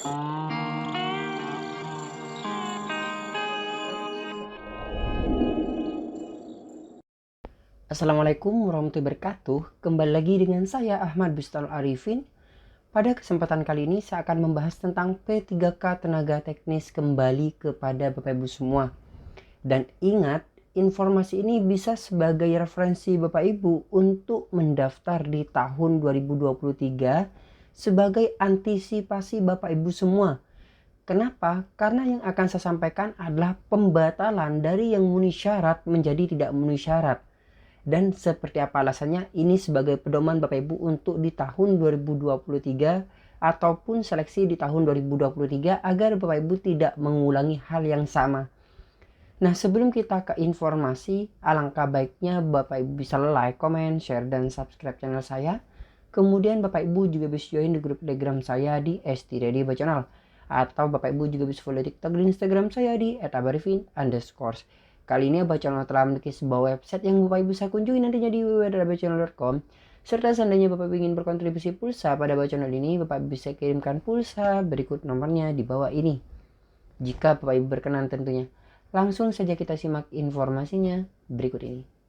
Assalamualaikum warahmatullahi wabarakatuh. Kembali lagi dengan saya Ahmad Bustal Arifin. Pada kesempatan kali ini saya akan membahas tentang P3K Tenaga Teknis kembali kepada Bapak Ibu semua. Dan ingat, informasi ini bisa sebagai referensi Bapak Ibu untuk mendaftar di tahun 2023 sebagai antisipasi Bapak Ibu semua. Kenapa? Karena yang akan saya sampaikan adalah pembatalan dari yang memenuhi syarat menjadi tidak memenuhi syarat. Dan seperti apa alasannya? Ini sebagai pedoman Bapak Ibu untuk di tahun 2023 ataupun seleksi di tahun 2023 agar Bapak Ibu tidak mengulangi hal yang sama. Nah, sebelum kita ke informasi, alangkah baiknya Bapak Ibu bisa like, comment, share, dan subscribe channel saya. Kemudian Bapak Ibu juga bisa join di grup Telegram saya di @streadybacanal. Atau Bapak Ibu juga bisa follow TikTok dan Instagram saya di @abarifin_. Kali ini Abah Channel telah memiliki sebuah website yang Bapak Ibu bisa kunjungi nantinya di www.abahchannel.com. Serta seandainya Bapak Ibu ingin berkontribusi pulsa pada Abah Channel ini, Bapak Ibu bisa kirimkan pulsa berikut nomornya di bawah ini. Jika Bapak Ibu berkenan tentunya. Langsung saja kita simak informasinya berikut ini.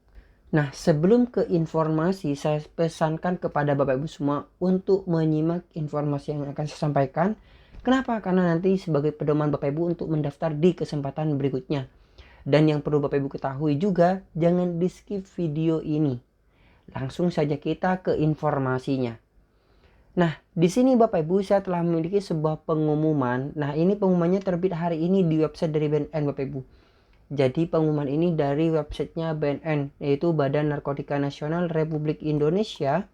Nah, sebelum ke informasi, saya pesankan kepada Bapak Ibu semua untuk menyimak informasi yang akan saya sampaikan. Kenapa? Karena nanti sebagai pedoman Bapak Ibu untuk mendaftar di kesempatan berikutnya. Dan yang perlu Bapak Ibu ketahui juga, jangan di skip video ini. Langsung saja kita ke informasinya. Nah, di sini Bapak Ibu saya telah memiliki sebuah pengumuman. Nah, ini pengumumannya terbit hari ini di website dari BNN Bapak Ibu. Jadi pengumuman ini dari websitenya BNN, yaitu Badan Narkotika Nasional Republik Indonesia.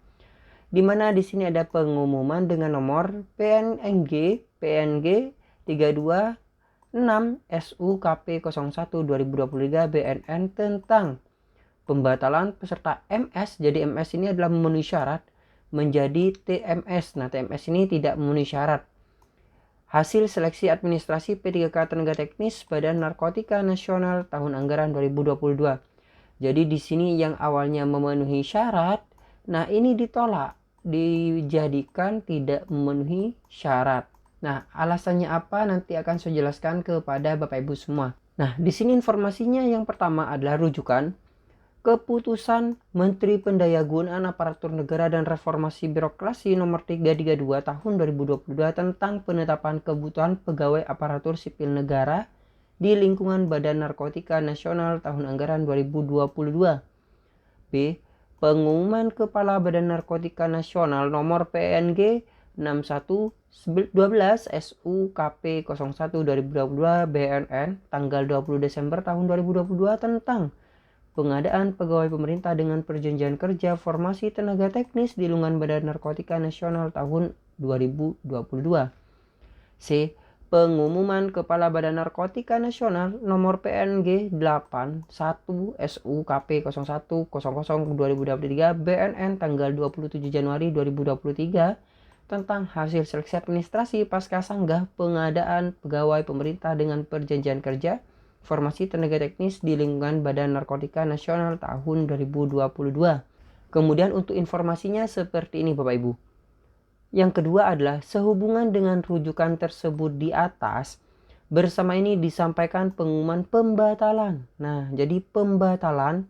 Di mana di sini ada pengumuman dengan nomor PNG 32 6 SUKP 01 2023 BNN tentang pembatalan peserta MS. Jadi MS ini adalah memenuhi syarat menjadi TMS. Nah, TMS ini tidak memenuhi syarat. Hasil seleksi administrasi P3K Tenaga Teknis Badan Narkotika Nasional tahun anggaran 2022. Jadi di sini yang awalnya memenuhi syarat, nah ini ditolak, dijadikan tidak memenuhi syarat. Nah, alasannya apa nanti akan saya jelaskan kepada Bapak Ibu semua. Nah, di sini informasinya yang pertama adalah rujukan Keputusan Menteri Pendayagunaan Aparatur Negara dan Reformasi Birokrasi Nomor 332 Tahun 2022 tentang penetapan kebutuhan pegawai aparatur sipil negara di lingkungan Badan Narkotika Nasional tahun anggaran 2022. B. Pengumuman Kepala Badan Narkotika Nasional Nomor PNG 6112 SUKP 01 2022 BNN tanggal 20 Desember tahun 2022 tentang pengadaan pegawai pemerintah dengan perjanjian kerja formasi tenaga teknis di lingkungan Badan Narkotika Nasional tahun 2022. C. Pengumuman Kepala Badan Narkotika Nasional Nomor PNG 81 SUKP 0100 2023 BNN tanggal 27 Januari 2023 tentang hasil seleksi administrasi pasca sanggah pengadaan pegawai pemerintah dengan perjanjian kerja formasi tenaga teknis di lingkungan Badan Narkotika Nasional tahun 2022. Kemudian untuk informasinya seperti ini Bapak Ibu. Yang kedua adalah sehubungan dengan rujukan tersebut di atas, bersama ini disampaikan pengumuman pembatalan. Nah, jadi pembatalan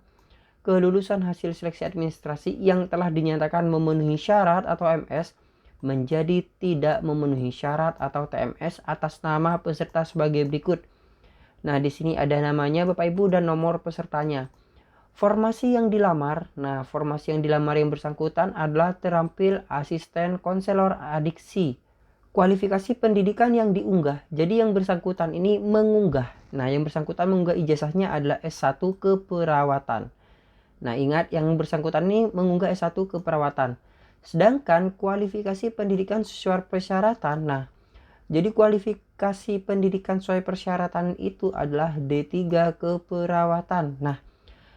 kelulusan hasil seleksi administrasi yang telah dinyatakan memenuhi syarat atau MS menjadi tidak memenuhi syarat atau TMS atas nama peserta sebagai berikut. Nah, di sini ada namanya Bapak Ibu dan nomor pesertanya. Formasi yang dilamar. Nah, formasi yang dilamar yang bersangkutan adalah terampil asisten konselor adiksi. Kualifikasi pendidikan yang diunggah. Jadi yang bersangkutan ini mengunggah. Nah, yang bersangkutan mengunggah ijazahnya adalah S1 keperawatan. Nah, ingat yang bersangkutan ini mengunggah S1 keperawatan. Sedangkan kualifikasi pendidikan sesuai persyaratan. Nah, jadi kualifikasi pendidikan sesuai persyaratan itu adalah D3 keperawatan. Nah,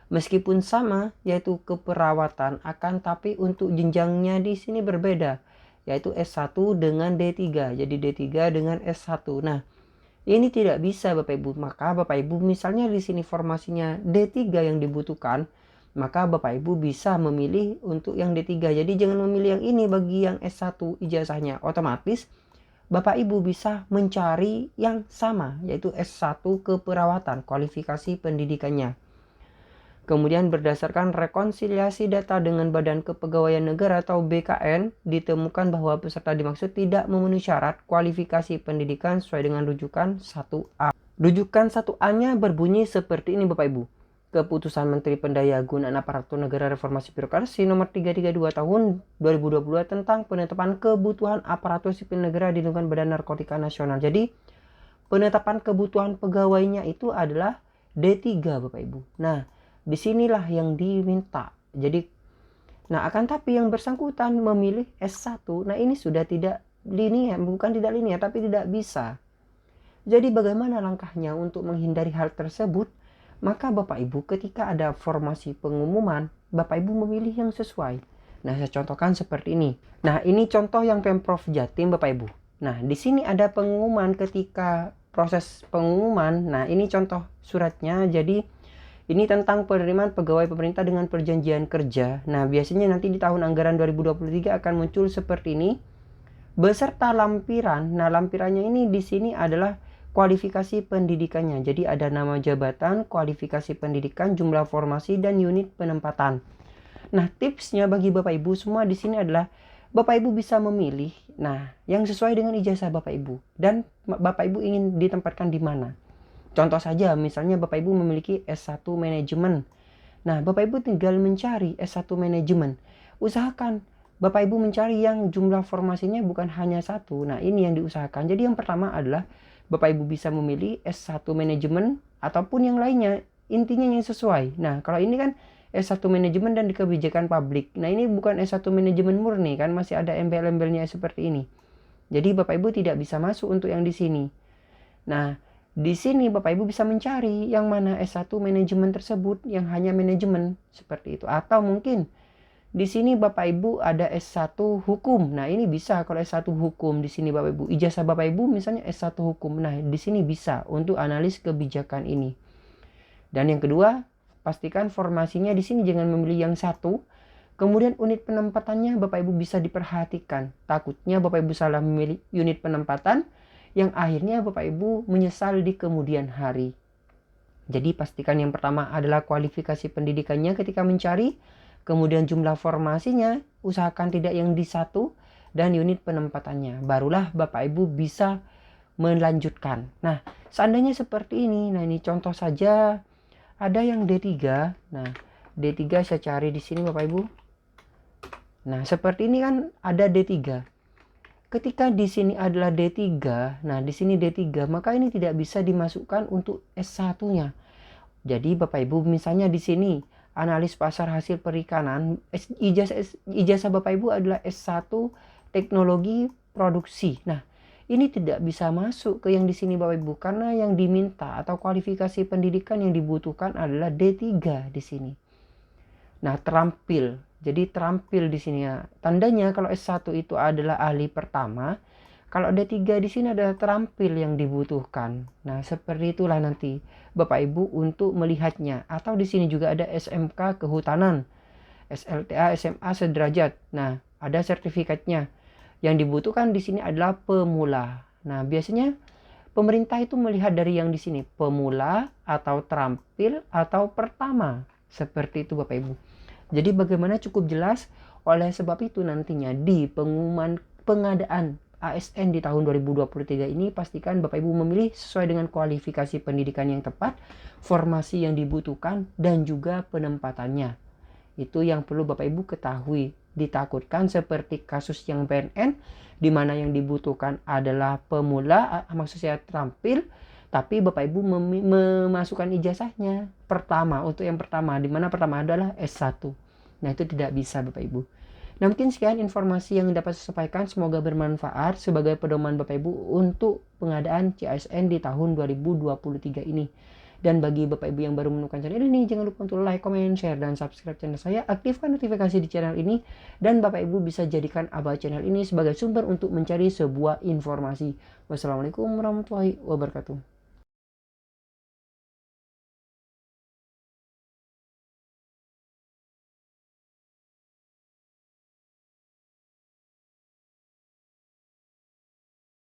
meskipun sama yaitu keperawatan akan tapi untuk jenjangnya di sini berbeda, yaitu S1 dengan D3. Jadi D3 dengan S1. Nah, ini tidak bisa Bapak Ibu. Maka Bapak Ibu misalnya di sini formasinya D3 yang dibutuhkan, maka Bapak Ibu bisa memilih untuk yang D3. Jadi jangan memilih yang ini bagi yang S1 ijazahnya. Otomatis Bapak Ibu bisa mencari yang sama, yaitu S1 keperawatan, kualifikasi pendidikannya. Kemudian berdasarkan rekonsiliasi data dengan Badan Kepegawaian Negara atau BKN, ditemukan bahwa peserta dimaksud tidak memenuhi syarat kualifikasi pendidikan sesuai dengan rujukan 1A. Rujukan 1A-nya berbunyi seperti ini Bapak Ibu. Keputusan Menteri Pendayagunaan Aparatur Negara Reformasi Birokrasi nomor 332 tahun 2022 tentang penetapan kebutuhan aparatur sipil negara di lingkungan Badan Narkotika Nasional. Jadi, penetapan kebutuhan pegawainya itu adalah D3 Bapak Ibu. Nah, disinilah yang diminta. Jadi, akan tapi yang bersangkutan memilih S1. Nah, ini sudah tidak linear, bukan tidak linear, tapi tidak bisa. Jadi bagaimana langkahnya untuk menghindari hal tersebut? Maka Bapak Ibu ketika ada formasi pengumuman, Bapak Ibu memilih yang sesuai. Nah, saya contohkan seperti ini. Nah, ini contoh yang Pemprov Jatim Bapak Ibu. Nah, di sini ada pengumuman ketika proses pengumuman. Nah, ini contoh suratnya. Jadi ini tentang penerimaan pegawai pemerintah dengan perjanjian kerja. Nah, biasanya nanti di tahun anggaran 2023 akan muncul seperti ini. Beserta lampiran. Nah, lampirannya ini di sini adalah kualifikasi pendidikannya. Jadi ada nama jabatan, kualifikasi pendidikan, jumlah formasi, dan unit penempatan. Nah, tipsnya bagi Bapak Ibu semua di sini adalah Bapak Ibu bisa memilih yang sesuai dengan ijazah Bapak Ibu dan Bapak Ibu ingin ditempatkan di mana. Contoh saja, misalnya Bapak Ibu memiliki S1 manajemen. Nah, Bapak Ibu tinggal mencari S1 manajemen. Usahakan Bapak Ibu mencari yang jumlah formasinya bukan hanya satu. Nah, ini yang diusahakan. Jadi yang pertama adalah Bapak Ibu bisa memilih S1 manajemen ataupun yang lainnya, intinya yang sesuai. Nah, kalau ini kan S1 manajemen dan di kebijakan publik. Nah, ini bukan S1 manajemen murni kan, masih ada embel-embelnya seperti ini. Jadi Bapak Ibu tidak bisa masuk untuk yang di sini. Nah, di sini Bapak Ibu bisa mencari yang mana S1 manajemen tersebut yang hanya manajemen seperti itu. Atau mungkin di sini Bapak Ibu ada S1 hukum. Nah, ini bisa kalau S1 hukum di sini Bapak Ibu. Ijazah Bapak Ibu misalnya S1 hukum. Nah, di sini bisa untuk analis kebijakan ini. Dan yang kedua, pastikan formasinya di sini jangan memilih yang satu. Kemudian unit penempatannya Bapak Ibu bisa diperhatikan. Takutnya Bapak Ibu salah memilih unit penempatan yang akhirnya Bapak Ibu menyesal di kemudian hari. Jadi pastikan yang pertama adalah kualifikasi pendidikannya ketika mencari. Kemudian jumlah formasinya, usahakan tidak yang di satu, dan unit penempatannya. Barulah Bapak Ibu bisa melanjutkan. Nah, seandainya seperti ini, nah ini contoh saja, ada yang D3. Nah, D3 saya cari di sini Bapak Ibu. Nah, seperti ini kan ada D3. Ketika di sini adalah D3, nah di sini D3, maka ini tidak bisa dimasukkan untuk S1-nya. Jadi Bapak Ibu misalnya di sini analis pasar hasil perikanan, ijazah Bapak Ibu adalah S1 teknologi produksi. Nah, ini tidak bisa masuk ke yang di sini Bapak Ibu karena yang diminta atau kualifikasi pendidikan yang dibutuhkan adalah D3 di sini. Nah, terampil. Jadi terampil di sini ya. Tandanya kalau S1 itu adalah ahli pertama, kalau D3 di sini adalah terampil yang dibutuhkan. Nah, seperti itulah nanti Bapak Ibu untuk melihatnya. Atau di sini juga ada SMK Kehutanan, SLTA SMA sederajat. Nah, ada sertifikatnya. Yang dibutuhkan di sini adalah pemula. Nah, biasanya pemerintah itu melihat dari yang di sini, pemula atau terampil atau pertama. Seperti itu Bapak Ibu. Jadi bagaimana cukup jelas, oleh sebab itu nantinya di pengumuman pengadaan ASN di tahun 2023 ini pastikan Bapak Ibu memilih sesuai dengan kualifikasi pendidikan yang tepat, formasi yang dibutuhkan, dan juga penempatannya. Itu yang perlu Bapak Ibu ketahui. Ditakutkan seperti kasus yang PNN, di mana yang dibutuhkan adalah pemula, maksud saya terampil, tapi Bapak Ibu memasukkan ijazahnya pertama, untuk yang pertama, di mana pertama adalah S1. Nah, itu tidak bisa Bapak Ibu. Nah, mungkin sekian informasi yang dapat saya sampaikan. Semoga bermanfaat sebagai pedoman Bapak Ibu untuk pengadaan CASN di tahun 2023 ini. Dan bagi Bapak Ibu yang baru menemukan channel ini, jangan lupa untuk like, comment, share, dan subscribe channel saya. Aktifkan notifikasi di channel ini. Dan Bapak Ibu bisa jadikan abah channel ini sebagai sumber untuk mencari sebuah informasi. Wassalamualaikum warahmatullahi wabarakatuh.